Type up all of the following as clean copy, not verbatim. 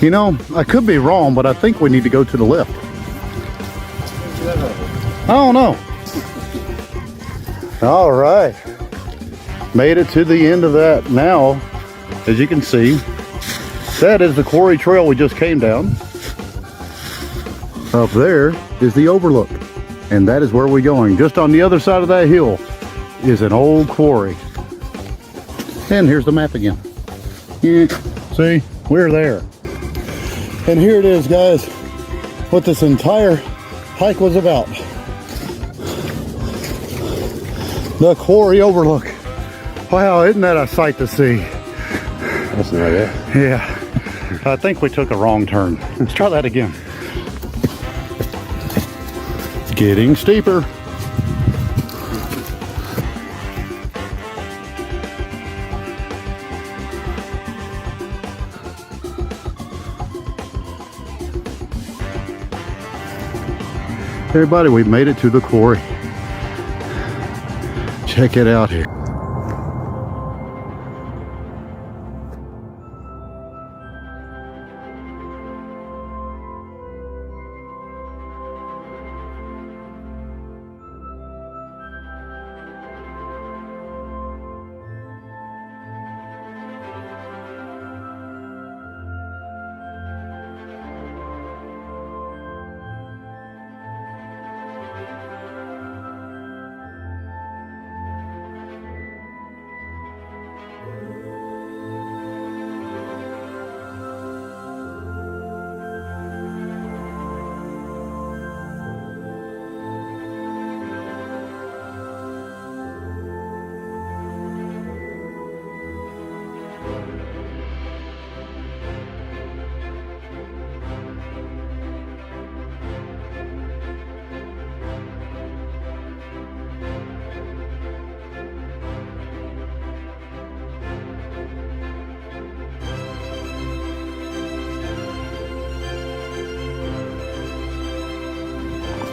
You know, I could be wrong, but I think we need to go to the left. I don't know. All right. Made it to the end of that. Now, as you can see, that is the quarry trail we just came down. Up there is the Overlook, and that is where we're going. Just on the other side of that hill is an old quarry. And here's the map again. Yeah, see, we're there. And here it is, guys, what this entire hike was about. The quarry Overlook. Wow, isn't that a sight to see? That's not it. Yeah, I think we took a wrong turn. Let's try that again. Getting steeper. Everybody, we've made it to the quarry. Check it out here.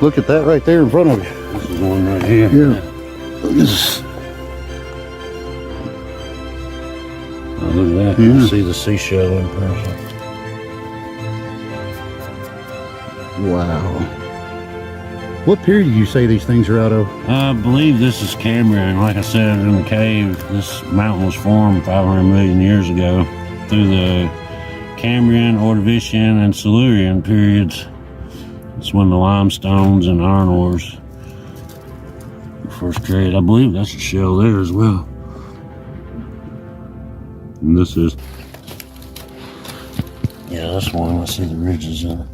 Look at that right there in front of you. This is one right here. Yeah. This is, oh, look at that. Yeah. You see the seashell in person. wow. What period do you say these things are out of? I believe this is Cambrian. Like I said, in the cave, this mountain was formed 500 million years ago through the Cambrian, Ordovician, and Silurian periods. It's when the limestones and iron ores were first created. I believe that's a shell there as well. And this is, yeah, that's one. I see the ridges in it.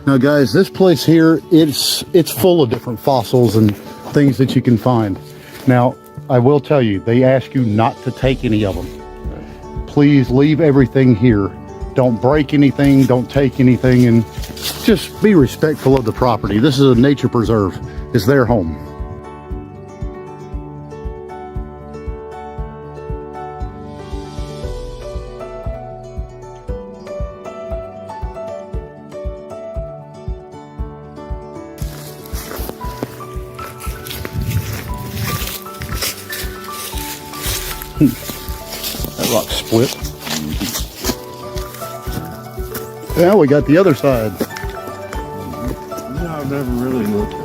Now guys, this place here, it's full of different fossils and things that you can find. Now, I will tell you, they ask you not to take any of them. Please leave everything here. Don't break anything, don't take anything, and just be respectful of the property. This is a nature preserve. It's their home. That rock's split. Now we got the other side. No, I've never really looked at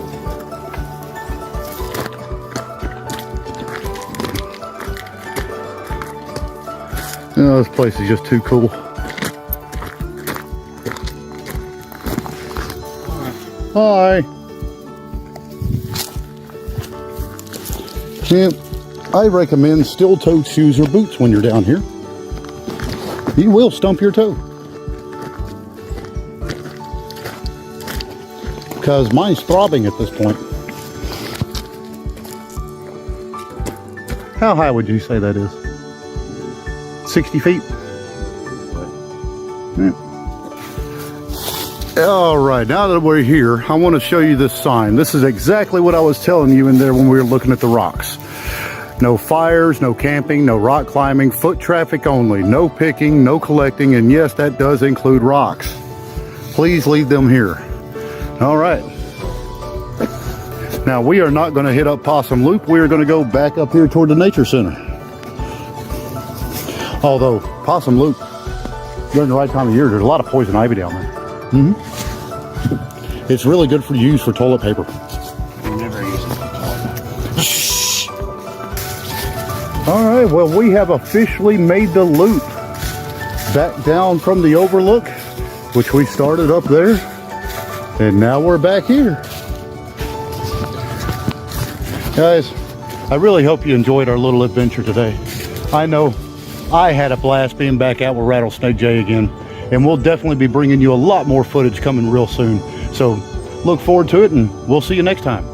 it. Oh, this place is just too cool. Hi. Yeah, I recommend steel-toed shoes or boots when you're down here. You will stump your toe. Because mine's throbbing at this point. How high would you say that is? 60 feet? Yeah. All right, now that we're here, I want to show you this sign. This is exactly what I was telling you in there when we were looking at the rocks. No fires, no camping, no rock climbing, foot traffic only, no picking, no collecting, and yes, that does include rocks. Please leave them here. All right. Now we are not going to hit up Possum Loop. We are going to go back up here toward the Nature Center. Although Possum Loop, during the right time of year, there's a lot of poison ivy down there. It's really good for use for toilet paper. Never use it. All right, well, we have officially made the loop back down from the Overlook, which we started up there, and now we're back here. Guys, I really hope you enjoyed our little adventure today. I know I had a blast being back out with Rattlesnake Jay again, and we'll definitely be bringing you a lot more footage coming real soon. So look forward to it, and we'll see you next time.